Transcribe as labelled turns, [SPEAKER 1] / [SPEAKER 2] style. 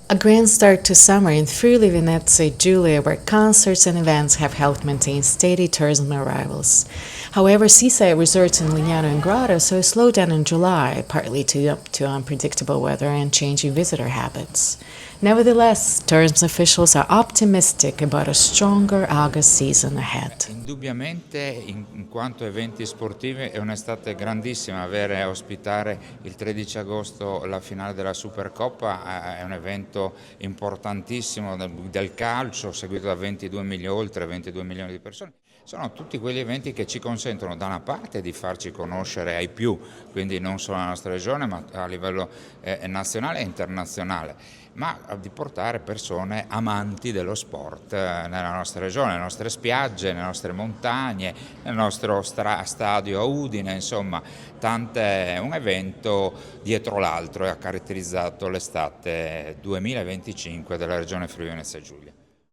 [SPEAKER 1] A grand start to summer in Friuli Venezia Giulia, where concerts and events have helped maintain steady tourism arrivals. However, seaside resorts in Lignano and Grotto saw a slowdown in July, partly due to unpredictable weather and changing visitor habits. Nevertheless, tourism officials are optimistic about a stronger August season ahead.
[SPEAKER 2] Indubbiamente, in quanto eventi sportivi, è un'estate grandissima. Ospitare il 13 agosto la finale della Supercoppa è un evento importantissimo del calcio, seguito da oltre 22 milioni di persone. Sono tutti quegli eventi che ci consentono da una parte di farci conoscere ai più, quindi non solo nella nostra regione ma a livello nazionale e internazionale, ma di portare persone amanti dello sport nella nostra regione, nelle nostre spiagge, nelle nostre montagne, nel nostro stadio a Udine, insomma un evento dietro l'altro e ha caratterizzato l'estate 2025 della regione Friuli Venezia Giulia.